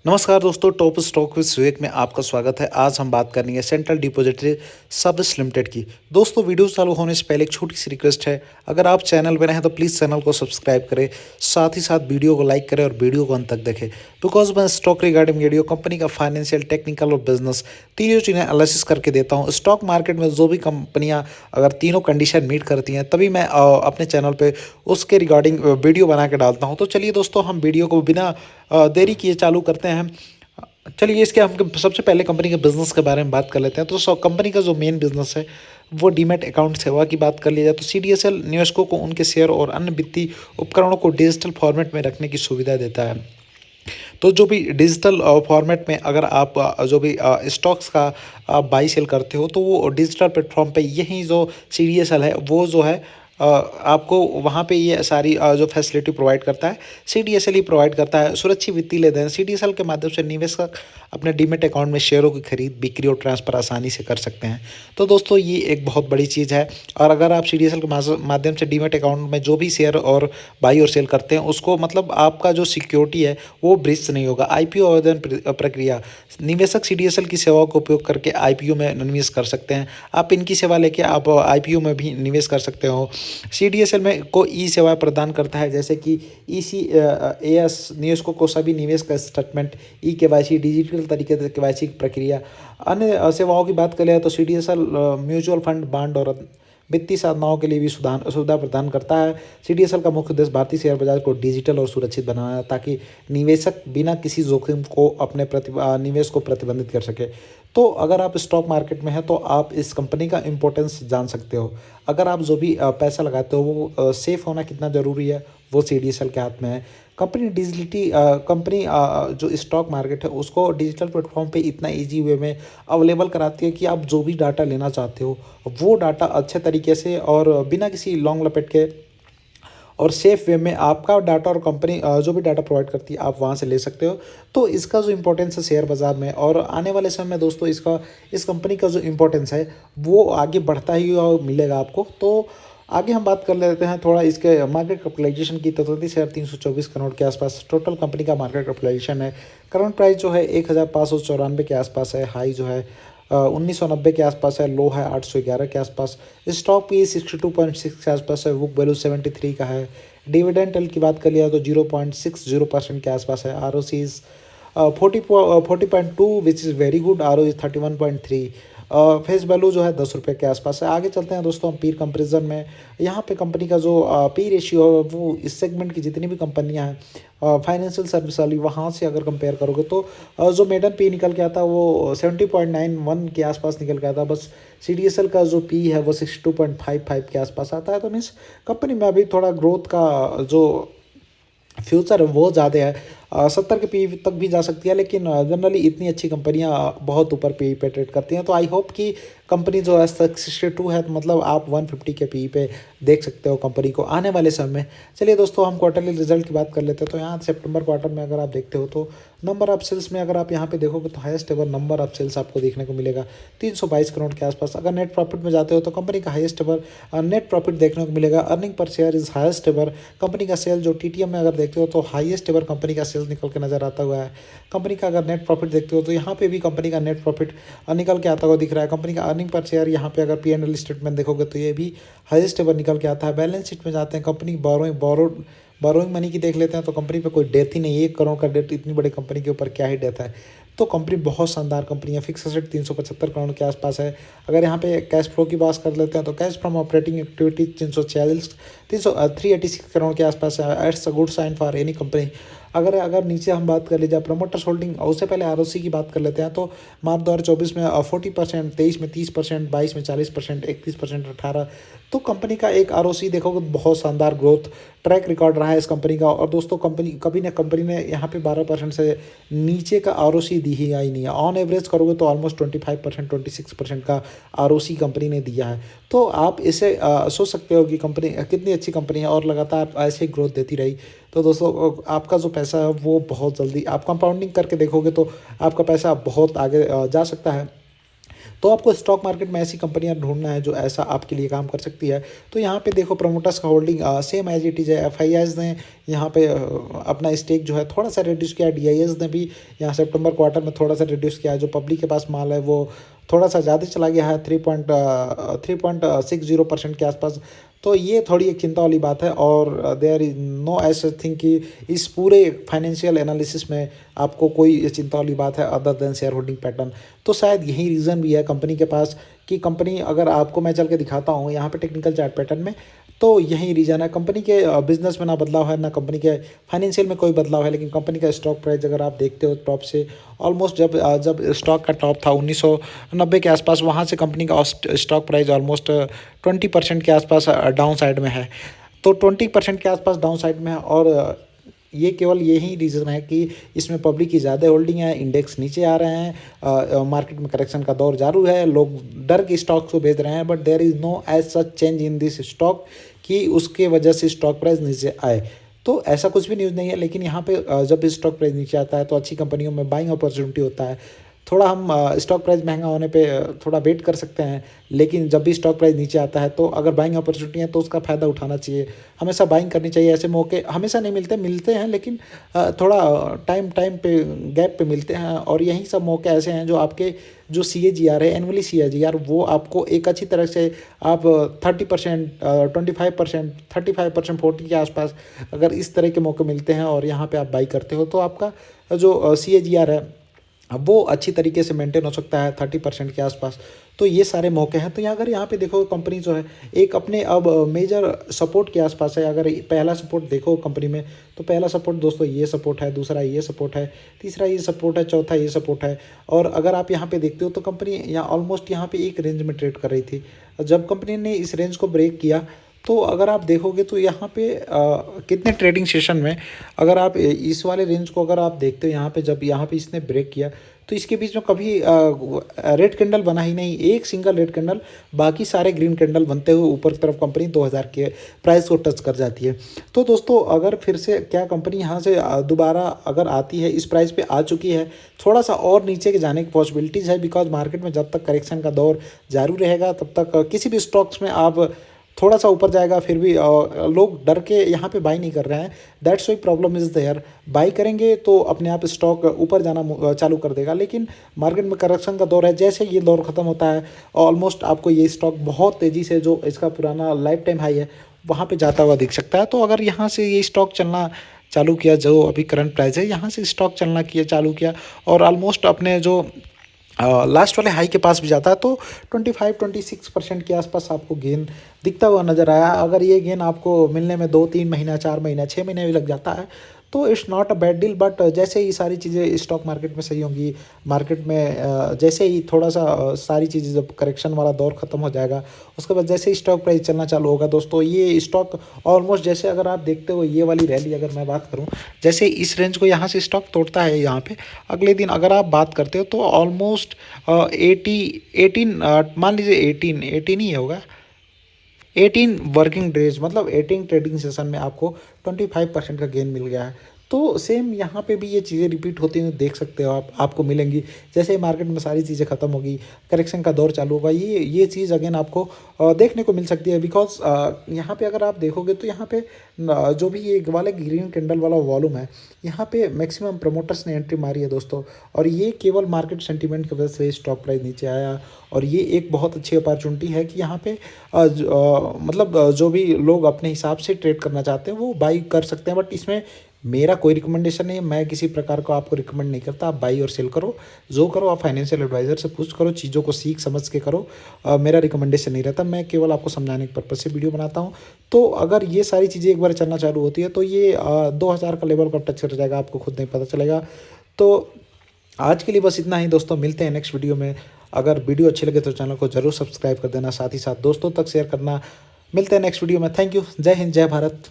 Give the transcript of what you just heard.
नमस्कार दोस्तों, top stock with विवेक में आपका स्वागत है। आज हम बात करेंगे सेंट्रल डिपॉजिटरी सर्विस लिमिटेड की। दोस्तों, वीडियो चालू होने से पहले एक छोटी सी रिक्वेस्ट है, अगर आप चैनल पर नए हैं तो प्लीज़ चैनल को सब्सक्राइब करें, साथ ही साथ वीडियो को लाइक करें और वीडियो को अंत तक देखें। बिकॉज मैं स्टॉक रिगार्डिंग वीडियो कंपनी का फाइनेंशियल, टेक्निकल और बिजनेस तीनों चीज़ें एनालिसिस करके देता हूँ। स्टॉक मार्केट में जो भी कंपनियाँ अगर तीनों कंडीशन मीट करती हैं तभी मैं अपने चैनल पर उसके रिगार्डिंग वीडियो बना के डालता हूँ। तो चलिए दोस्तों, हम वीडियो को बिना देरी किए चालू करते हैं। चलिए, इसके हम सबसे पहले कंपनी के बिजनेस के बारे में बात कर लेते हैं। तो कंपनी का जो मेन बिजनेस है वो डीमैट अकाउंट सेवा की बात कर लिया जाए तो सीडीएसएल निवेशकों को उनके शेयर और अन्य वित्तीय उपकरणों को डिजिटल फॉर्मेट में रखने की सुविधा देता है। तो जो भी डिजिटल फॉर्मेट में अगर आप जो भी स्टॉक्स का आप बाई सेल करते हो तो वो डिजिटल प्लेटफॉर्म पे यही जो सीडीएसएल है वो जो है आपको वहाँ पे ये सारी जो फैसिलिटी प्रोवाइड करता है, सीडीएसएल ही प्रोवाइड करता है। सुरक्षित वित्तीय लेन देन सीडीएसएल के माध्यम से निवेशक अपने डीमेट अकाउंट में शेयरों की खरीद, बिक्री और ट्रांसफर आसानी से कर सकते हैं। तो दोस्तों, ये एक बहुत बड़ी चीज़ है। और अगर आप सीडीएसएल के माध्यम से डीमेट अकाउंट में जो भी शेयर और बाई और सेल करते हैं उसको मतलब आपका जो सिक्योरिटी है वो ब्रीच नहीं होगा। आईपीओ आवेदन प्रक्रिया, निवेशक सीडीएसएल की सेवाओं का उपयोग करके आईपीओ में निवेश कर सकते हैं। आप इनकी सेवा लेके आप आईपीओ में भी निवेश कर सकते हो। सीडीएसएल में को ई सेवाएं प्रदान करता है, जैसे कि ईसी एएस निवेशकों को सभी निवेश का स्टेटमेंट, ई केवाईसी, डिजिटल तरीके से केवाईसी की प्रक्रिया। अन्य सेवाओं की बात करें तो सीडीएसएल म्यूचुअल फंड, बांड और वित्तीय साधनाओं के लिए भी सुविधा प्रदान करता है। सीडीएसएल का मुख्य उद्देश्य भारतीय शेयर बाजार को डिजिटल और सुरक्षित बनाना है ताकि निवेशक बिना किसी जोखिम को अपने निवेश को प्रतिबंधित कर सके। तो अगर आप स्टॉक मार्केट में हैं तो आप इस कंपनी का इम्पोर्टेंस जान सकते हो। अगर आप जो भी पैसा लगाते हो वो सेफ़ होना कितना ज़रूरी है वो सीडीएसएल के हाथ में है। कंपनी जो स्टॉक मार्केट है उसको डिजिटल प्लेटफॉर्म पे इतना इजी वे में अवेलेबल कराती है कि आप जो भी डाटा लेना चाहते हो वो डाटा अच्छे तरीके से और बिना किसी लॉन्ग लपेट के और सेफ वे में आपका डाटा और कंपनी जो भी डाटा प्रोवाइड करती है आप वहाँ से ले सकते हो। तो इसका जो इम्पोर्टेंस है शेयर बाज़ार में और आने वाले समय में दोस्तों इस कंपनी का जो इम्पोर्टेंस है वो आगे बढ़ता ही मिलेगा आपको। तो आगे हम बात कर लेते हैं थोड़ा इसके मार्केट कैपिटलाइजेशन की। तो 33,324 करोड़ के आसपास टोटल कंपनी का मार्केट कैपिटलाइजेशन है। करंट प्राइस जो है 1,594 के आसपास है। हाई जो है 1990 के आसपास है। लो है 811 के आसपास। स्टॉक पी 62.6 के आसपास है। बुक वैल्यू 73 का है। डिविडेंड टेल की बात कर लिया तो 0.60% के आसपास है। R O C is 40.2 which is very good. R O is 31.3। Face value जो है 10 रुपये के आसपास है। आगे चलते हैं दोस्तों हम पीर कंपेरिजन में। यहाँ पे कंपनी का जो पी रेशियो है वो इस सेगमेंट की जितनी भी कंपनियाँ हैं फाइनेंशियल सर्विस वाली वहाँ से अगर कंपेयर करोगे तो जो मेडन पी निकल के आता है वो 70.91 के आसपास निकल के आता है। बस सीडीएसएल का जो पी है वो 62.55 के आसपास आता है। तो मीन्स कंपनी में अभी थोड़ा ग्रोथ का जो फ्यूचर है वो ज़्यादा है। 70 के पी तक भी जा सकती है, लेकिन जनरली इतनी अच्छी कंपनियां बहुत ऊपर पी पे ट्रेड करती हैं। तो आई होप कि कंपनी जो है 62 है तो मतलब आप 150 के पी पे देख सकते हो कंपनी को आने वाले समय में। चलिए दोस्तों, हम क्वार्टरली रिजल्ट की बात कर लेते हैं। तो यहाँ सितंबर क्वार्टर में अगर आप देखते हो तो नंबर ऑफ सेल्स में अगर आप यहाँ पे देखोगे तो highest ever number of sales आपको देखने को मिलेगा 322 करोड़ के आसपास। अगर नेट प्रॉफिट में जाते हो तो कंपनी का हाईएस्ट एवर नेट प्रॉफिट देखने को मिलेगा। Earning per share is highest ever. Company का सेल जो टीटीएम में अगर देखते हो तो हाईएस्ट एवर कंपनी का सेल्स निकल के नजर आता हुआ है। कंपनी का अगर नेट प्रॉफिट देखते हो तो यहाँ पे भी कंपनी का नेट प्रॉफिट निकल के आता हुआ दिख रहा है। कंपनी का अर्निंग पर शेयर यहाँ पे अगर पी&एल स्टेटमेंट देखोगे तो ये भी हाईएस्ट एवर निकल के आता है। बैलेंस शीट में जाते हैं, कंपनी बोरोइंग मनी की देख लेते हैं तो कंपनी पे कोई डेथ ही नहीं है। 1 करोड़ का डेथ इतनी बड़ी कंपनी के ऊपर क्या ही डेथ है। तो कंपनी बहुत शानदार कंपनी है। फिक्स एसेट 375 करोड़ के आसपास है। अगर यहाँ पे कैश फ्लो की बात कर लेते हैं तो cash from operating activity 386 crore के आसपास है। It's a good sign for any company. अगर नीचे हम बात कर लीजिए प्रमोटर्स होल्डिंग, उससे पहले आरओसी की बात कर लेते हैं। तो मार्च 2024 में 40%, 23 में 30%, 22 में 40%, 31%, 18। तो कंपनी का एक आरओसी देखोगे बहुत शानदार ग्रोथ ट्रैक रिकॉर्ड रहा है इस कंपनी का। और दोस्तों कंपनी ने यहाँ पे 12% से नीचे का आरओसी दी ही नहीं है। ऑन एवरेज करोगे तो ऑलमोस्ट 25%, 26% का आरओसी कंपनी ने दिया है। तो आप इसे सोच सकते हो कि कंपनी कितनी अच्छी कंपनी है और लगातार ऐसे ही ग्रोथ देती रही तो दोस्तों आपका जो पैसा है वो बहुत जल्दी आप कंपाउंडिंग करके देखोगे तो आपका पैसा बहुत आगे जा सकता है। तो आपको स्टॉक मार्केट में ऐसी कंपनियां ढूंढना है जो ऐसा आपके लिए काम कर सकती है। तो यहाँ पे देखो प्रमोटर्स का holding same as it is है। एफआईआईज ने यहाँ पे अपना स्टेक जो है थोड़ा सा रिड्यूस किया। डीआईएस ने भी यहाँ सितंबर क्वार्टर में थोड़ा सा रिड्यूस किया है। जो पब्लिक के पास माल है वो थोड़ा सा ज़्यादा चला गया है, 3.60% के आसपास। तो ये थोड़ी एक चिंता वाली बात है। और देयर इज नो ऐसा थिंग कि इस पूरे फाइनेंशियल एनालिसिस में आपको कोई चिंता वाली बात है other than share holding pattern. तो शायद यही रीज़न भी है कंपनी के पास कि कंपनी, अगर आपको मैं चल के दिखाता हूँ यहाँ पे टेक्निकल चार्ट पैटर्न में, तो यही रीज़न है। कंपनी के बिजनेस में ना बदलाव है, ना कंपनी के फाइनेंशियल में कोई बदलाव है, लेकिन कंपनी का स्टॉक प्राइस अगर आप देखते हो टॉप से ऑलमोस्ट जब स्टॉक का टॉप था 1990 के आसपास, वहाँ से कंपनी का स्टॉक प्राइस ऑलमोस्ट 20% के आसपास डाउन साइड में है। तो 20% के आसपास डाउन साइड में है। और ये केवल यही रीज़न है कि इसमें पब्लिक की ज़्यादा होल्डिंग है, इंडेक्स नीचे आ रहे हैं, मार्केट में करेक्शन का दौर जारू है, लोग डर के स्टॉक को बेच रहे हैं। But there is no as such change in this stock कि उसके वजह से स्टॉक प्राइस नीचे आए। तो ऐसा कुछ भी न्यूज़ नहीं है। लेकिन यहाँ पे जब स्टॉक प्राइस नीचे आता है तो अच्छी कंपनियों में बाइंग अपॉर्चुनिटी होता है। थोड़ा हम स्टॉक प्राइस महंगा होने पे थोड़ा वेट कर सकते हैं, लेकिन जब भी स्टॉक प्राइस नीचे आता है तो अगर बाइंग अपॉर्चुनिटी है तो उसका फ़ायदा उठाना चाहिए। हमेशा बाइंग करनी चाहिए। ऐसे मौके हमेशा नहीं मिलते हैं, लेकिन थोड़ा टाइम पे गैप पे मिलते हैं। और यही सब मौके ऐसे हैं जो आपके जो CAGR है, एनुअली CAGR, वो आपको एक अच्छी तरह से आप 30%, 25%, 35%, 40 के आसपास अगर इस तरह के मौके मिलते हैं और यहाँ पे आप बाई करते हो तो आपका जो CAGR है अब वो अच्छी तरीके से मेंटेन हो सकता है 30% के आसपास। तो ये सारे मौके हैं। तो अगर यहाँ पे देखो कंपनी जो है एक अपने अब मेजर सपोर्ट के आसपास है। अगर पहला सपोर्ट देखो कंपनी में, तो पहला सपोर्ट दोस्तों ये सपोर्ट है, दूसरा ये सपोर्ट है, तीसरा ये सपोर्ट है, चौथा ये सपोर्ट है। और अगर आप यहाँ पे देखते हो तो कंपनी यहाँ ऑलमोस्ट यहाँ पे एक रेंज में ट्रेड कर रही थी। जब कंपनी ने इस रेंज को ब्रेक किया तो अगर आप देखोगे तो यहाँ पे कितने ट्रेडिंग सेशन में, अगर आप इस वाले रेंज को अगर आप देखते हो, यहाँ पे जब यहाँ पे इसने ब्रेक किया तो इसके बीच में कभी रेड कैंडल बना ही नहीं, एक सिंगल रेड कैंडल, बाकी सारे ग्रीन कैंडल बनते हुए ऊपर की तरफ कंपनी 2000 के प्राइस को टच कर जाती है। तो दोस्तों अगर फिर से क्या कंपनी यहाँ से दोबारा अगर आती है, इस प्राइस पे आ चुकी है, थोड़ा सा और नीचे के जाने की पॉसिबिलिटीज़ है। बिकॉज मार्केट में जब तक करेक्शन का दौर जारी रहेगा तब तक किसी भी स्टॉक्स में आप थोड़ा सा ऊपर जाएगा फिर भी लोग डर के यहाँ पे बाई नहीं कर रहे हैं। That's why problem is there. Buy करेंगे तो अपने आप स्टॉक ऊपर जाना चालू कर देगा, लेकिन मार्केट में करेक्शन का दौर है। जैसे ये दौर ख़त्म होता है ऑलमोस्ट आपको ये स्टॉक बहुत तेज़ी से, जो इसका पुराना लाइफ टाइम हाई है, वहाँ पर जाता हुआ दिख सकता है। तो अगर यहाँ से ये स्टॉक चलना चालू किया, जो अभी करंट प्राइस है, यहाँ से स्टॉक चलना चालू किया और ऑलमोस्ट अपने जो लास्ट वाले हाई के पास भी जाता है तो 25-26% के आसपास आपको गेन दिखता हुआ नज़र आया। अगर ये गेन आपको मिलने में 2-3 महीना, 4 महीना, 6 महीने भी लग जाता है तो it's not a bad deal. But जैसे ही सारी चीज़ें स्टॉक मार्केट में सही होंगी, मार्केट में जैसे ही थोड़ा सा सारी चीज़ें, जब करेक्शन वाला दौर ख़त्म हो जाएगा, उसके बाद जैसे ही स्टॉक प्राइस चलना चालू होगा दोस्तों, ये स्टॉक ऑलमोस्ट, जैसे अगर आप देखते हो ये वाली रैली, अगर मैं बात करूँ, जैसे इस रेंज को यहाँ से स्टॉक तोड़ता है, यहाँ पे अगले दिन अगर आप बात करते हो तो ऑलमोस्ट 18 मान लीजिए 18 ही होगा, 18 वर्किंग डेज, मतलब 18 ट्रेडिंग सेशन में आपको 25% का गेन मिल गया है। तो सेम यहाँ पे भी ये चीज़ें रिपीट होती हुई देख सकते हो आपको मिलेंगी। जैसे ही मार्केट में सारी चीज़ें ख़त्म होगी, करेक्शन का दौर चालू होगा, ये चीज़ अगेन आपको देखने को मिल सकती है। बिकॉज यहाँ पे अगर आप देखोगे तो यहाँ पे जो भी ये वाले ग्रीन कैंडल वाला वॉल्यूम है, यहाँ पे मैक्सिमम प्रमोटर्स ने एंट्री मारी है दोस्तों। और ये केवल मार्केट सेंटीमेंट की वजह से स्टॉक प्राइस नीचे आया। और ये एक बहुत अच्छी अपॉर्चुनिटी है कि यहाँ पे मतलब जो भी लोग अपने हिसाब से ट्रेड करना चाहते हैं वो बाई कर सकते हैं। बट इसमें मेरा कोई रिकमेंडेशन नहीं है, मैं किसी प्रकार को आपको रिकमेंड नहीं करता। आप बाई और सेल करो, जो करो आप फाइनेंशियल एडवाइजर से पूछ करो, चीज़ों को सीख समझ के करो। मेरा रिकमेंडेशन नहीं रहता, मैं केवल आपको समझाने के पर्पज़ से वीडियो बनाता हूँ। तो अगर ये सारी चीज़ें एक बार चलना चालू होती है तो ये 2000 का लेवल कब टच कर जाएगा आपको खुद नहीं पता चलेगा। तो आज के लिए बस इतना ही दोस्तों, मिलते हैं नेक्स्ट वीडियो में। अगर वीडियो अच्छी लगे तो चैनल को जरूर सब्सक्राइब कर देना, साथ ही साथ दोस्तों तक शेयर करना। मिलते हैं नेक्स्ट वीडियो में। Thank you. जय हिंद, जय भारत।